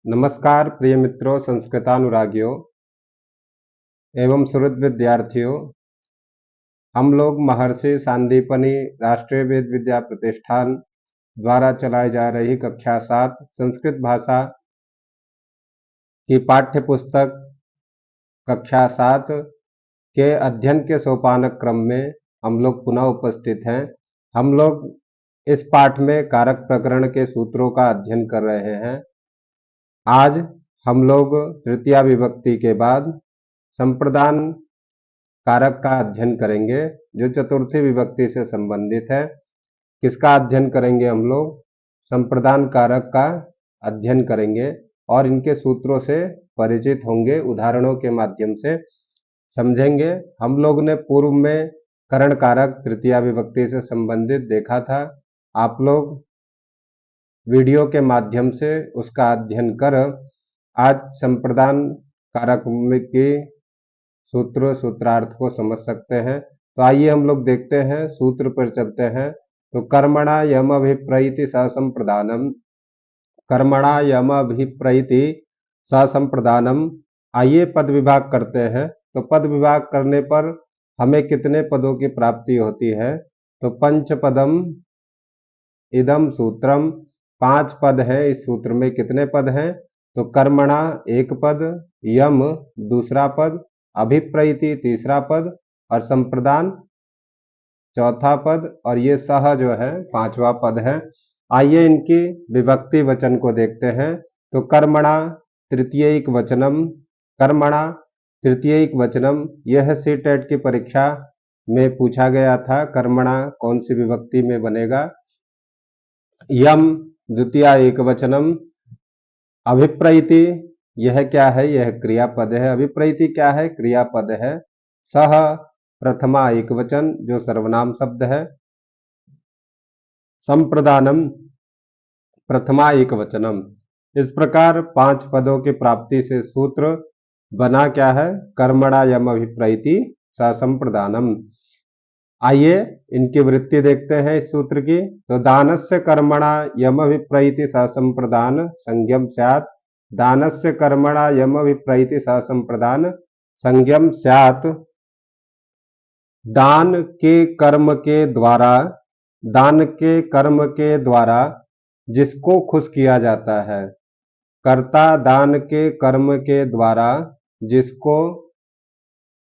नमस्कार प्रिय मित्रों, संस्कृतानुरागियों एवं सुहृद विद्यार्थियों। हम लोग महर्षि सांदीपनि राष्ट्रीय वेद विद्या प्रतिष्ठान द्वारा चलाई जा रही कक्षा 7 संस्कृत भाषा की पाठ्य पुस्तक कक्षा 7 के अध्ययन के सोपान क्रम में हम लोग पुनः उपस्थित हैं। हम लोग इस पाठ में कारक प्रकरण के सूत्रों का अध्ययन कर रहे हैं। आज हम लोग तृतीया विभक्ति के बाद संप्रदान कारक का अध्ययन करेंगे, जो चतुर्थी विभक्ति से संबंधित है। किसका अध्ययन करेंगे? हम लोग संप्रदान कारक का अध्ययन करेंगे और इनके सूत्रों से परिचित होंगे, उदाहरणों के माध्यम से समझेंगे। हम लोग ने पूर्व में करण कारक तृतीया विभक्ति से संबंधित देखा था। आप लोग वीडियो के माध्यम से उसका अध्ययन कर आज संप्रदान कारक के सूत्रार्थ को समझ सकते हैं। तो आइए हम लोग देखते हैं, सूत्र पर चलते हैं। तो कर्मणा यम अभिप्रैति ससंप्रदानम, कर्मणा यम अभिप्रैति ससंप्रदानम। आइए पद विभाग करते हैं। तो पद विभाग करने पर हमें कितने पदों की प्राप्ति होती है? तो पंचपदम इदम सूत्रम, 5 पद है। इस सूत्र में कितने पद हैं? तो कर्मणा 1 पद, यम दूसरा पद, अभिप्रैति तीसरा पद और संप्रदान चौथा पद, और ये सह जो है 5वां पद है। आइए इनकी विभक्ति वचन को देखते हैं। तो कर्मणा तृतीयैक वचनम, कर्मणा तृतीयैक वचनम, यह सीटेट की परीक्षा में पूछा गया था। कर्मणा कौन सी विभक्ति में बनेगा? यम द्वितीय एक वचनम, अभिप्रैति यह क्या है? यह क्रियापद है। अभिप्रैति क्या है? क्रियापद है। सह प्रथमा एक वचन, जो सर्वनाम शब्द है। संप्रदानम प्रथमा एक वचनम। इस प्रकार 5 पदों की प्राप्ति से सूत्र बना क्या है? कर्मणा यम अभिप्रैति ससंप्रदानम। आइए इनकी वृत्ति देखते हैं इस सूत्र की। तो दानस्य कर्मणा यम अभिप्रैति ससंप्रदान संज्ञम स्यात्, दानस्य कर्मणा यम अभिप्रैति ससंप्रदान संज्ञम स्यात्। दान के कर्म के द्वारा, दान के कर्म के द्वारा जिसको खुश किया जाता है, कर्ता दान के कर्म के द्वारा जिसको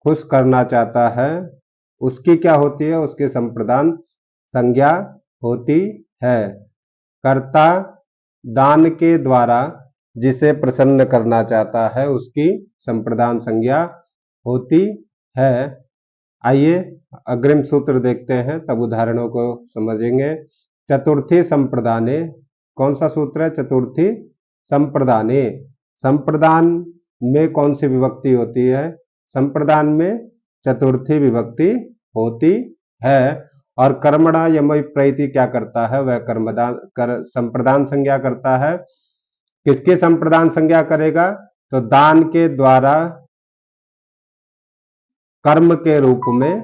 खुश करना चाहता है, उसकी क्या होती है? उसकी संप्रदान संज्ञा होती है। कर्ता दान के द्वारा जिसे प्रसन्न करना चाहता है, उसकी संप्रदान संज्ञा होती है। आइए अग्रिम सूत्र देखते हैं, तब उदाहरणों को समझेंगे। चतुर्थी संप्रदाने, कौन सा सूत्र है? चतुर्थी संप्रदाने। संप्रदान में कौन सी विभक्ति होती है? संप्रदान में चतुर्थी विभक्ति होती है। और कर्मणा यम अभिप्रैति क्या करता है? वह संप्रदान संज्ञा करता है। किसकी संप्रदान संज्ञा करेगा? तो दान के द्वारा कर्म के रूप में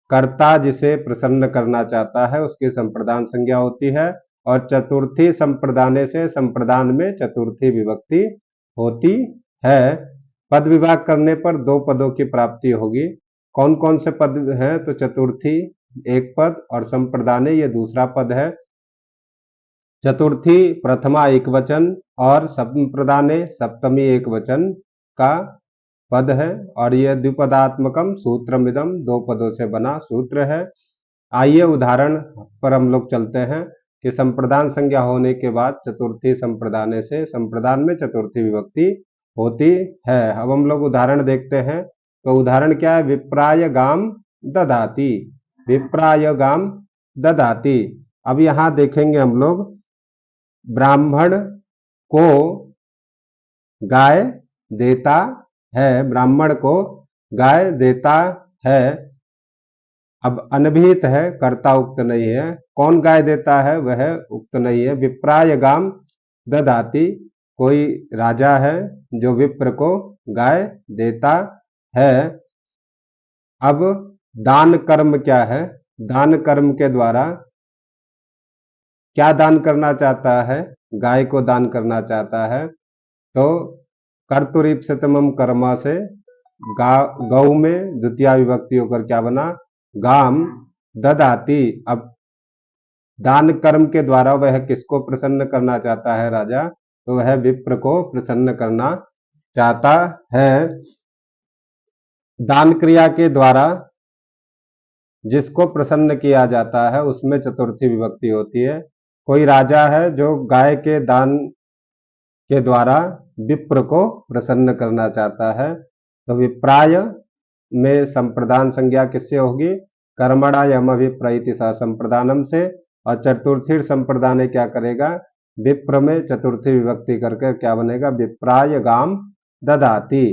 कर्ता जिसे प्रसन्न करना चाहता है, उसकी संप्रदान संज्ञा होती है। और चतुर्थी संप्रदाने से संप्रदान में चतुर्थी विभक्ति होती है। पद विभाग करने पर 2 पदों की प्राप्ति होगी। कौन कौन से पद हैं? तो चतुर्थी एक पद और संप्रदाने ये दूसरा पद है। चतुर्थी प्रथमा एक वचन और संप्रदाने सप्तमी एक वचन का पद है। और यह द्विपदात्मकम सूत्रमिदम, 2 पदों से बना सूत्र है। आइए उदाहरण पर हम लोग चलते हैं कि संप्रदान संज्ञा होने के बाद चतुर्थी संप्रदाने से संप्रदान में चतुर्थी विभक्ति होती है। अब हम लोग उदाहरण देखते हैं। तो उदाहरण क्या है? विप्राय गाम ददाति, विप्राय गाम ददाति। अब यहां देखेंगे हम लोग, ब्राह्मण को गाय देता है, ब्राह्मण को गाय देता है। अब अनभिहित है, कर्ता उक्त नहीं है। कौन गाय देता है? वह उक्त नहीं है। विप्राय गाम ददाति, कोई राजा है जो विप्र को गाय देता है। अब दान कर्म क्या है? दान कर्म के द्वारा क्या दान करना चाहता है? गाय को दान करना चाहता है। तो कर्तुरीप्सितमम कर्मा से गौ में द्वितीय विभक्ति होकर क्या बना, गाम ददाती। अब दान कर्म के द्वारा वह किसको प्रसन्न करना चाहता है राजा, तो वह विप्र को प्रसन्न करना चाहता है। दान क्रिया के द्वारा जिसको प्रसन्न किया जाता है उसमें चतुर्थी विभक्ति होती है। कोई राजा है जो गाय के दान के द्वारा विप्र को प्रसन्न करना चाहता है, तो विप्राय में संप्रदान संज्ञा किससे होगी, कर्मणा यम अभिप्रैति सा संप्रदानम से, और चतुर्थी संप्रदान क्या करेगा, विप्र में चतुर्थी विभक्ति करके क्या बनेगा, विप्राय गाम ददाती।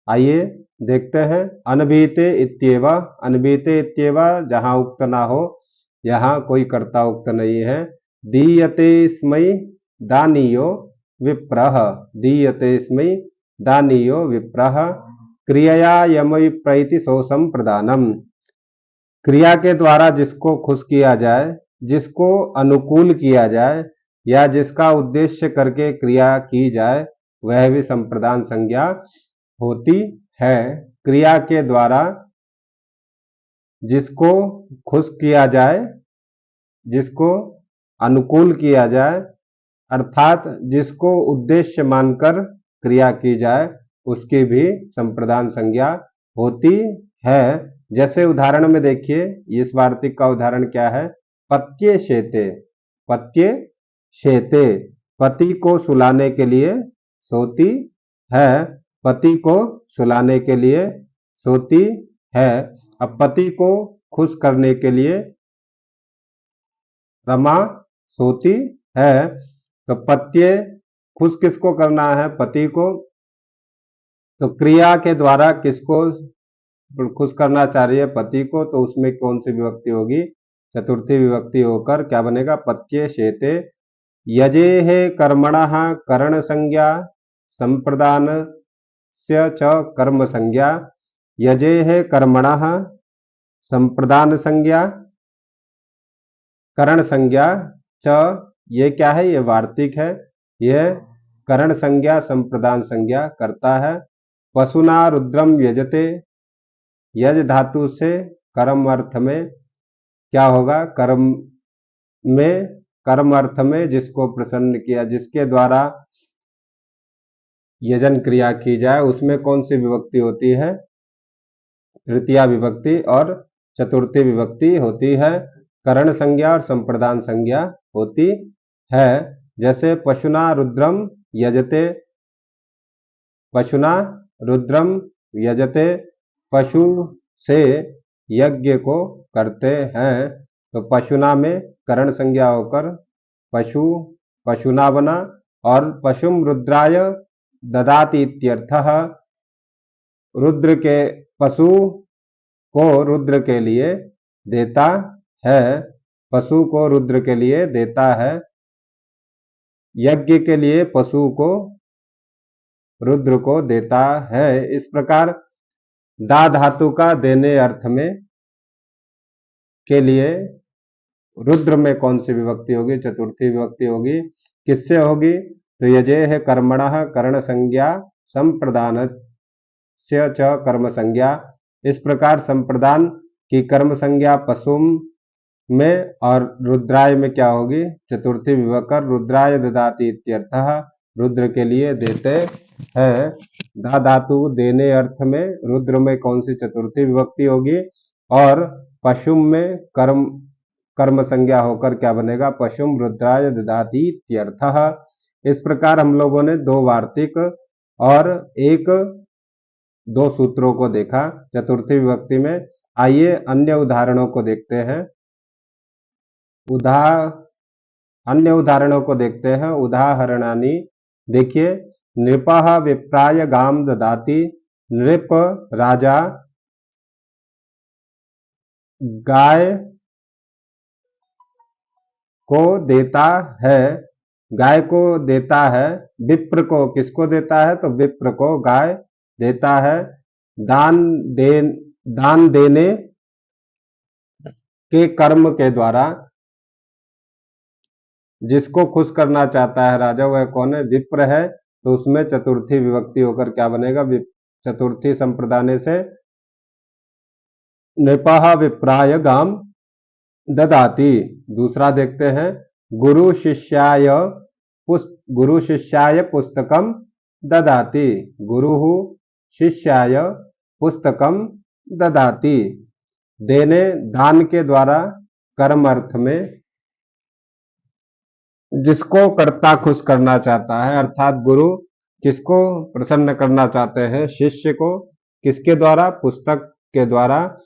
आइए देखते हैं अनभीते इत्येव। अनभीते इत्येव जहां उक्त ना हो, यहां कोई कर्ता उक्त नहीं है। दीयते स्मै दानीयो विप्रः, दीयते स्मै दानीयो विप्रः, क्रियया यमि प्रैति सो संप्रदानम। क्रिया के द्वारा जिसको खुश किया जाए, जिसको अनुकूल किया जाए, या जिसका उद्देश्य करके क्रिया की जाए, वह भी संप्रदान संज्ञा होती है। क्रिया के द्वारा जिसको खुश किया जाए, जिसको अनुकूल किया जाए, अर्थात जिसको उद्देश्य मानकर क्रिया की जाए, उसकी भी संप्रदान संज्ञा होती है। जैसे उदाहरण में देखिए, इस वार्तिक का उदाहरण क्या है, पत्ये शेते। पत्ये शेते, पति को सुलाने के लिए सोती है, पति को सुलाने के लिए सोती है। अब पति को खुश करने के लिए रमा सोती है। तो पत्ये खुश किसको करना है, पति को, तो क्रिया के द्वारा किसको खुश करना चाह रही है, पति को, तो उसमें कौन सी विभक्ति होगी, चतुर्थी विभक्ति होकर क्या बनेगा, पत्ये शेते। यजेः कर्मणः करण संज्ञा संप्रदान से च कर्म संज्ञा। यजेः कर्मणः संप्रदान संज्ञा करण संज्ञा च, ये क्या है, ये वार्तिक है, ये करण संज्ञा संप्रदान संज्ञा करता है। पशुना रुद्रम यजते, यज धातु से कर्म अर्थ में क्या होगा, कर्म में, कर्म अर्थ में जिसको प्रसन्न किया, जिसके द्वारा यजन क्रिया की जाए, उसमें कौन सी विभक्ति होती है, तृतीया विभक्ति और चतुर्थी विभक्ति होती है। करण संज्ञा और संप्रदान संज्ञा होती है। जैसे पशुना रुद्रम यजते, पशुना रुद्रम यजते, पशु से यज्ञ को करते हैं। तो पशुना में करण संज्ञा होकर पशु पशुना बना, और पशुम रुद्राय ददाति इत्यर्थः, रुद्र के, पशु को रुद्र के लिए देता है, पशु को रुद्र के लिए देता है, यज्ञ के लिए पशु को रुद्र को देता है। इस प्रकार दा धातु का देने अर्थ में के लिए रुद्र में कौन सी विभक्ति होगी, चतुर्थी विभक्ति होगी। किससे होगी, तो यजेः कर्मणः करण संज्ञा संप्रदान से च कर्म संज्ञा। इस प्रकार संप्रदान की कर्म संज्ञा पशुम में और रुद्राय में क्या होगी, चतुर्थी विभक्ति, रुद्राय ददाति इत्यर्थः, रुद्र के लिए देते हैं। धा धातु देने अर्थ में रुद्र में कौन सी चतुर्थी विभक्ति होगी, और पशुम में कर्म कर्म संज्ञा होकर क्या बनेगा, पशुम रुद्राय ददाति इत्यर्थः। इस प्रकार हम लोगों ने दो वार्तिक और एक दो सूत्रों को देखा चतुर्थी विभक्ति में। आइए अन्य उदाहरणों को देखते हैं। अन्य उदाहरणों को देखते हैं। उदाहरणानि देखिए, नृपः विप्राय गाम ददाति, नृप राजा गाय को देता है, गाय को देता है, विप्र को किसको देता है, तो विप्र को गाय देता है। दान देने के कर्म के द्वारा जिसको खुश करना चाहता है राजा, वह कौन है, विप्र है। तो उसमें चतुर्थी विभक्ति होकर क्या बनेगा, चतुर्थी संप्रदाने से नृपः विप्राय गाम ददाति। दूसरा देखते हैं, गुरु शिष्याय पुस्तकम ददाति। गुरुः शिष्याय पुस्तकम ददाति। देने, दान के द्वारा, कर्म अर्थ में, जिसको कर्ता खुश करना चाहता है, अर्थात गुरु किसको प्रसन्न करना चाहते हैं, शिष्य को, किसके द्वारा, पुस्तक के द्वारा।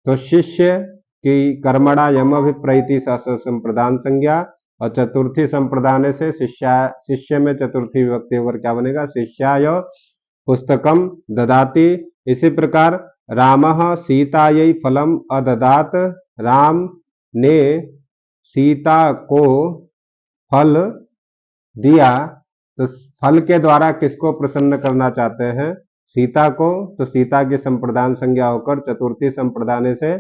तो शिष्य की कर्मणा यम अभिप्रैति संप्रदान संज्ञा, और चतुर्थी संप्रदान से शिष्य में चतुर्थी विभक्ति होकर क्या बनेगा, शिष्याय पुस्तकम ददाति। इसी प्रकार रामः सीतायै फलम अददात। राम ने सीता को फल दिया। तो फल के द्वारा किसको प्रसन्न करना चाहते हैं, सीता को। तो सीता की संप्रदान संज्ञा होकर चतुर्थी संप्रदान से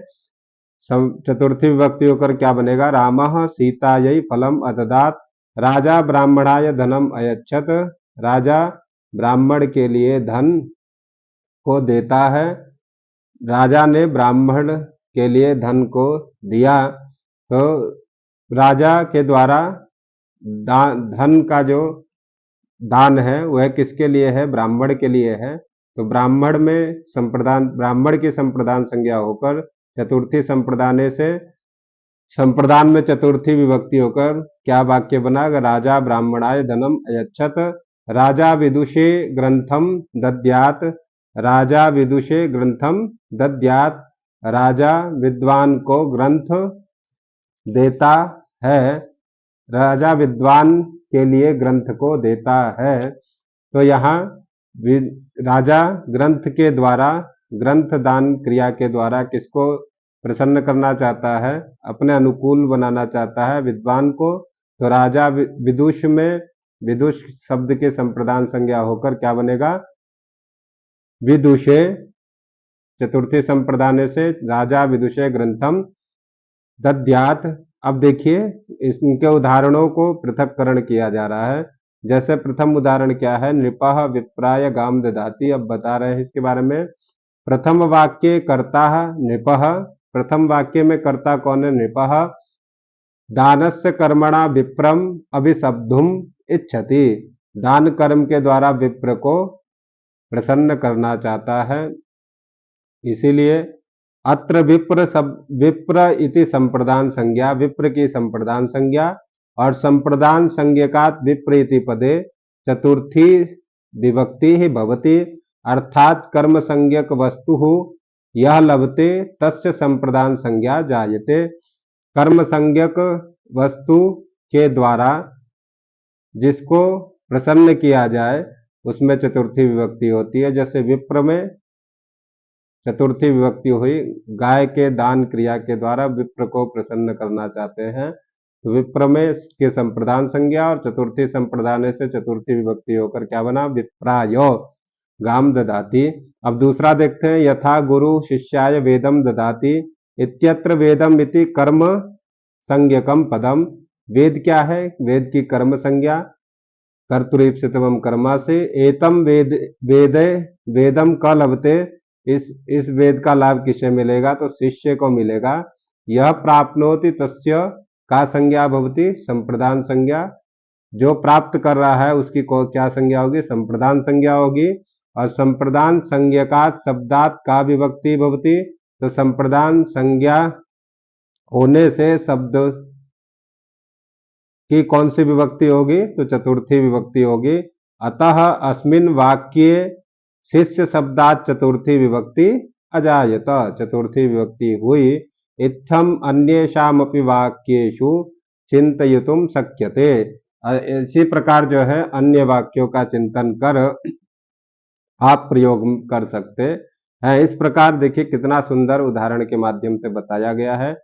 चतुर्थी विभक्ति होकर क्या बनेगा, रामः सीतायै फलम अददात। राजा ब्राह्मणाय धनम अयच्छत। राजा ब्राह्मण के लिए धन को देता है। राजा ने ब्राह्मण के लिए धन को दिया। तो राजा के द्वारा धन का जो दान है वह किसके लिए है, ब्राह्मण के लिए है। तो ब्राह्मण की संप्रदान संज्ञा होकर चतुर्थी संप्रदान से संप्रदान में चतुर्थी विभक्ति होकर क्या वाक्य बना, राजा ब्राह्मणाय धनम अयच्छत। राजा विदुषे ग्रंथम दद्यात। राजा विदुषे ग्रंथम दद्यात। राजा विद्वान को ग्रंथ देता है। राजा विद्वान के लिए ग्रंथ को देता है। तो यहाँ राजा ग्रंथ के द्वारा, ग्रंथ दान क्रिया के द्वारा किसको प्रसन्न करना चाहता है, अपने अनुकूल बनाना चाहता है, विद्वान को। तो राजा विदुष में विदुष शब्द के संप्रदान संज्ञा होकर क्या बनेगा, विदुषे। चतुर्थी संप्रदान से राजा विदुषे ग्रंथम दद्यात। अब देखिए इनके उदाहरणों को पृथक्करण किया जा रहा है। जैसे प्रथम उदाहरण क्या है, नृपः विप्राय गाम ददाति। अब बता रहे हैं इसके बारे में। प्रथम वाक्य कर्ता नृपः। प्रथम वाक्य में कर्ता कौन है, नृपः। दानस्य कर्मणा विप्रम अभिशब्दुम इच्छति। दान कर्म के द्वारा विप्र को प्रसन्न करना चाहता है। इसीलिए अत्र विप्र इति संप्रदान संज्ञा, विप्र की संप्रदान संज्ञा, और संप्रदान संज्ञकात् विप्र इति पदे चतुर्थी विभक्ति ही भवति। अर्थात कर्म संज्ञक वस्तु यह लभते तस्य संप्रदान संज्ञा जायते। कर्म संज्ञक वस्तु के द्वारा जिसको प्रसन्न किया जाए उसमें चतुर्थी विभक्ति होती है। जैसे विप्र में चतुर्थी विभक्ति हुई, गाय के दान क्रिया के द्वारा विप्र को प्रसन्न करना चाहते हैं। तो विप्र में के संप्रदान संज्ञा और चतुर्थी संप्रदान से चतुर्थी विभक्ति होकर क्या बना, विप्रायो गाम ददाति। अब दूसरा देखते हैं, यथा गुरु शिष्याय वेदम ददाति इत्यत्र वेदम इति कर्म संज्ञकम पदम। वेद क्या है, वेद की कर्म संज्ञा कर्तुरीप्सितम कर्मा से। एतम वेदम क लभते, इस वेद का लाभ किसे मिलेगा, तो शिष्य को मिलेगा। यह प्राप्नोति तस्य का संज्ञा भवति, संप्रदान संज्ञा। जो प्राप्त कर रहा है उसकी क्या संज्ञा होगी, संप्रदान संज्ञा होगी। और संप्रदान संज्ञकात् शब्दात् का विभक्ति भवति। तो संप्रदान संज्ञा होने से शब्द की कौन सी विभक्ति होगी, तो चतुर्थी विभक्ति होगी। अतः अस्मिन् वाक्ये शिष्य शब्दात् चतुर्थी विभक्ति अजायत, चतुर्थी विभक्ति हुई। इत्थम अन्येषामपि वाक्येषु चिंतयितुम शक्यते। इसी प्रकार जो है अन्य वाक्यों का चिंतन कर आप प्रयोग कर सकते हैं। इस प्रकार देखिए कितना सुंदर उदाहरण के माध्यम से बताया गया है।